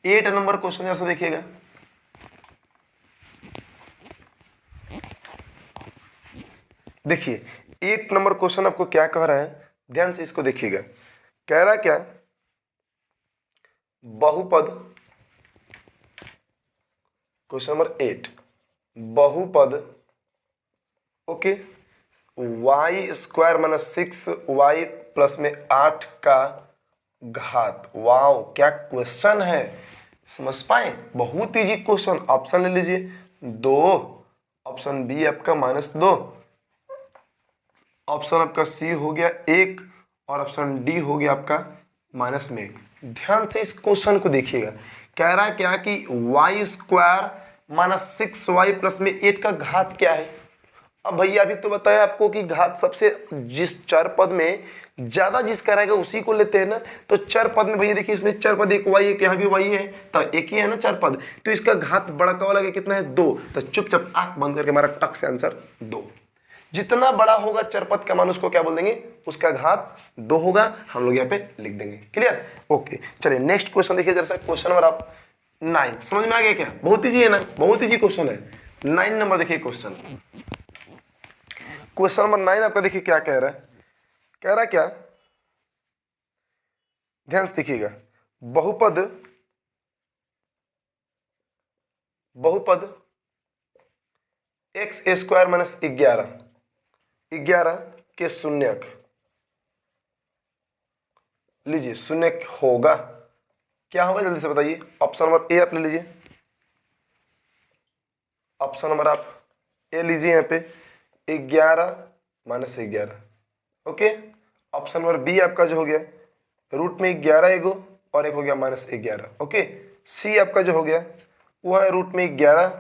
A: 8 नंबर क्वेश्चन जैसा देखिएगा। देखिए 8 नंबर क्वेश्चन आपको क्या कह रहा है, ध्यान से इसको देखिएगा। कह रहा क्या, बहुपद, क्वेश्चन नंबर 8, बहुपद ओके y² - 6y प्लस में 8 का घात। वाओ क्या क्वेश्चन है, समझ पाए, बहुत इजी क्वेश्चन। ऑप्शन ले लीजिए 2, ऑप्शन बी आपका -2, ऑप्शन आपका सी हो गया 1, और ऑप्शन डी हो गया आपका -1। ध्यान से इस क्वेश्चन को देखिएगा। कह रहा है क्या कि y² - 6y प्लस में 8 का घात क्या है। अब भैया अभी तो बताया आपको कि घात सबसे जिस चर पद में ज्यादा जिसका रहेगा उसी को लेते हैं ना। तो चर पद में भैया देखिए इसमें चर पद एक y है, यहाँ भी y है, तो एक ही है ना चर पद, तो इसका घात बड़ा का वाला कितना है 2। तो चुपचाप आंख बंद करके हमारा टक से आंसर 2। जितना बड़ा होगा चर पद का मान उसको क्या बोल देंगे, उसका घात 2 होगा। हम लोग यहाँ पे लिख देंगे। Clear, okay. चलिए नेक्स्ट क्वेश्चन देखिए जरा, क्वेश्चन नंबर आप 9 समझ में आ गया क्या, बहुत इजी है ना, बहुत इजी क्वेश्चन है। 9 नंबर देखिए क्वेश्चन, क्वेश्चन नंबर 9 आपका देखिए क्या कह रहा है। कह रहा क्या, ध्यान से देखिएगा। बहुपद x² - 11 के शून्यक, लीजिए शून्यक होगा, क्या होगा जल्दी से बताइए। ऑप्शन नंबर ए आप ले लीजिए, ऑप्शन नंबर आप ए लीजिए यहाँ पे 11 - 11, ओके। ऑप्शन नंबर बी आपका जो हो गया रूट में 11 एगो और एक हो गया -11, ओके। सी आपका जो हो गया वो है रूट में 11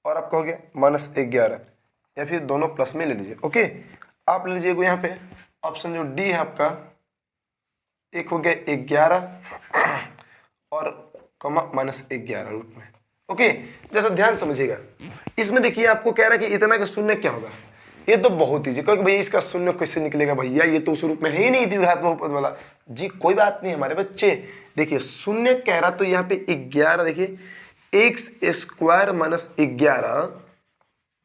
A: और आपका हो गया -11, या फिर दोनों प्लस में ले लीजिए, ओके। आप ले लीजिए यहाँ पे ऑप्शन जो डी है आपका, एक हो गया 11 और कमा -11 रूट में, ओके। जैसा ध्यान समझिएगा, इसमें देखिए आपको कह रहा है कि इतना का शून्य क्या होगा। ये तो बहुत ईजी, क्योंकि भैया इसका शून्य कैसे निकलेगा भैया, ये तो उस रूप में है ही नहीं द्विघात बहुपद वाला। जी कोई बात नहीं हमारे बच्चे, देखिए शून्य कह रहा तो यहाँ पे 11, देखिए एक्स स्क्वायर माइनस 11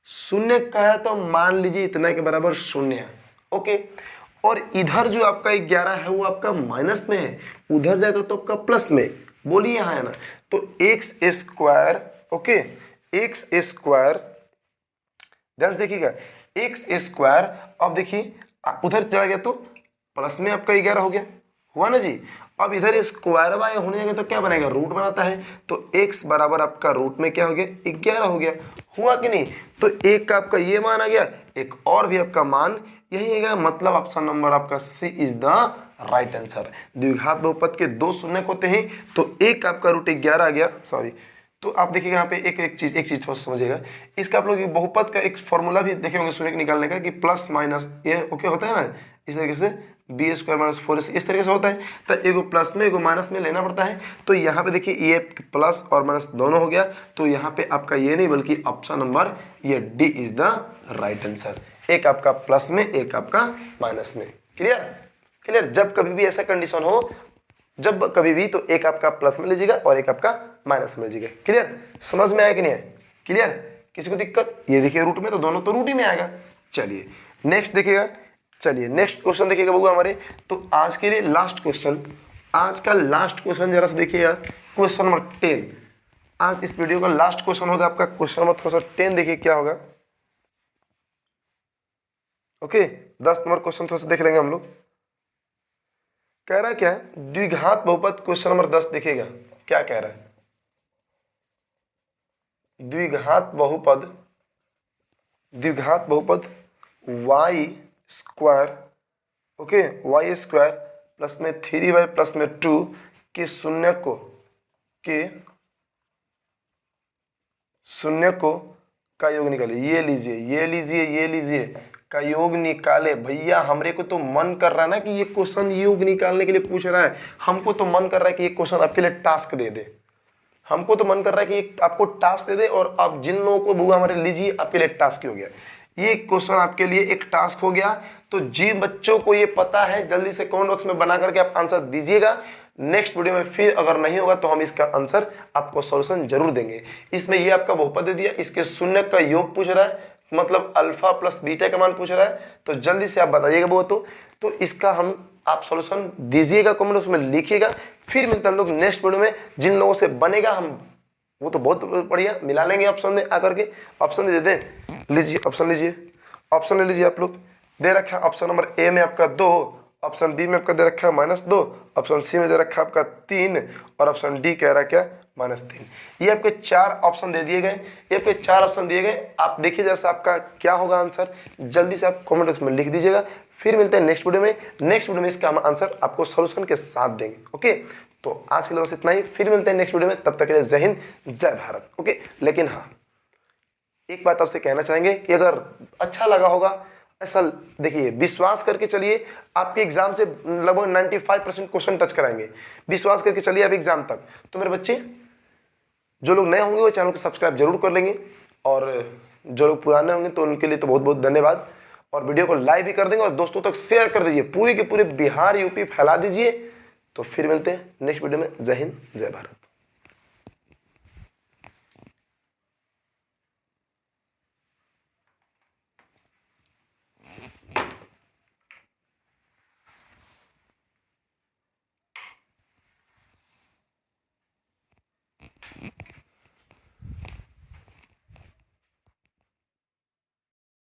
A: शून्य कह रहा तो मान लीजिए इतना के बराबर शून्य, ओके। और इधर जो आपका 11 है वो आपका माइनस में है, उधर जाएगा तो आपका प्लस में, बोलिए यहाँ है ना। तो x square, okay, x square ध्यान से देखिएगा, एक्स स्क्वायर, अब देखिए उधर चला गया तो प्लस में आपका 11 हो गया, हुआ ना जी। अब इधर स्क्वायर वाई होने जाएगा तो क्या बनेगा, रूट बनाता है, तो x बराबर आपका रूट में क्या हो गया, 11 हो गया, हुआ कि नहीं। तो एक का आपका ये मान आ गया, एक और भी आपका मान यही है, मतलब ऑप्शन नंबर आपका सी इज द राइट आंसर। द्विघात बहुपद के 2 शून्य होते हैं, तो एक आपका रूट 11 आ गया, सॉरी। तो आप देखिएगा यहाँ पे एक चीज थोड़ा समझिएगा, इसका आप लोग बहुपद का एक फॉर्मूला भी देखे होंगे शून्य निकालने का, कि प्लस माइनस ये ओके होता है ना, इस तरीके से बी स्क्वायर माइनस 4 इस तरीके से होता है, तो एगो प्लस में एगो माइनस में लेना पड़ता है। तो यहाँ पे देखिए ये प्लस और माइनस दोनों हो गया, तो यहाँ पे आपका ये नहीं बल्कि ऑप्शन नंबर ये D is the right answer, एक आपका प्लस में एक आपका माइनस में। क्लियर क्लियर, जब कभी भी ऐसा कंडीशन हो, जब कभी भी, तो एक आपका प्लस में लीजिएगा और एक आपका माइनस में लीजिएगा। क्लियर, समझ में आया कि नहीं है, क्लियर, किसी को दिक्कत, ये देखिए रूट में तो दोनों तो रूट ही में आएगा। चलिए नेक्स्ट देखिएगा, चलिए नेक्स्ट क्वेश्चन देखिएगा बबू हमारे, तो आज के लिए लास्ट क्वेश्चन, आज का लास्ट क्वेश्चन जरा सा देखिएगा, क्वेश्चन नंबर 10, आज इस वीडियो का लास्ट क्वेश्चन होगा आपका क्वेश्चन नंबर थोड़ा सा 10, देखिए क्या होगा, ओके। 10 नंबर क्वेश्चन थोड़ा सा देख लेंगे हम लोग। कह रहा है क्या, द्विघात बहुपद, क्वेश्चन नंबर 10 देखिएगा क्या कह रहा है, द्विघात बहुपद, द्विघात बहुपद y square, okay, y square plus में 3y प्लस में 2 के शून्य को का योग निकाले। ये लीजिए ये लीजिए ये लीजिए का योग निकाले। भैया हमरे को तो मन कर रहा है ना कि ये क्वेश्चन योग निकालने के लिए पूछ रहा है, हमको तो मन कर रहा है कि ये क्वेश्चन आपके लिए टास्क दे दे, हमको तो मन कर रहा है कि आपको टास्क दे दे, और आप जिन लोगों को बुआ हमारे लीजिए आपके लिए टास्क हो गया, ये क्वेश्चन आपके लिए एक टास्क हो गया। तो जिन बच्चों को ये पता है जल्दी से कमेंट बॉक्स में बना करके आप आंसर दीजिएगा। नेक्स्ट वीडियो में फिर अगर नहीं होगा तो हम इसका आंसर आपको सॉल्यूशन जरूर देंगे। इसमें ये आपका बहुपद दे दिया, इसके शून्य का योग पूछ रहा है, मतलब अल्फा प्लस बीटा का मान पूछ रहा है, तो जल्दी से आप बताइएगा वो तो इसका हम आप सॉल्यूशन दीजिएगा, कमेंट बॉक्स में लिखिएगा। फिर मिलते हैं हम लोग नेक्स्ट वीडियो में, जिन लोगों से बनेगा हम वो तो बहुत बढ़िया मिला लेंगे ऑप्शन में आकर के। ऑप्शन दे दें, लीजिए ऑप्शन लीजिए, ऑप्शन ले लीजिए आप लोग, दे रखा है ऑप्शन नंबर ए में आपका 2, ऑप्शन बी में आपका दे रखा है -2, ऑप्शन सी में दे रखा है आपका 3, और ऑप्शन डी कह रहा है क्या -3। ये आपके 4 ऑप्शन दे दिए गए, ये आपके 4 ऑप्शन दिए गए। आप देखिए जैसा आपका क्या होगा आंसर, जल्दी से आप कमेंट बॉक्स में लिख दीजिएगा। फिर मिलते हैं नेक्स्ट वीडियो में, नेक्स्ट वीडियो में इसका हम आंसर आपको सोल्यूशन के साथ देंगे, ओके। तो आज के लिए बस इतना ही, फिर मिलते हैं नेक्स्ट वीडियो में, तब तक के लिए जय हिंद जय भारत, ओके। लेकिन हाँ एक बात आपसे कहना चाहेंगे कि अगर अच्छा लगा होगा ऐसा, देखिए विश्वास करके चलिए, आपके एग्जाम से लगभग 95% क्वेश्चन टच कराएंगे, विश्वास करके चलिए आप एग्जाम तक। तो मेरे बच्चे जो लोग नए होंगे वो चैनल को सब्सक्राइब जरूर कर लेंगे, और जो लोग पुराने होंगे तो उनके लिए तो बहुत बहुत धन्यवाद। और वीडियो को लाइक भी कर देंगे और दोस्तों तक शेयर कर दीजिए, पूरे के पूरे बिहार यूपी फैला दीजिए। तो फिर मिलते हैं नेक्स्ट वीडियो में, जय हिंद जय भारत।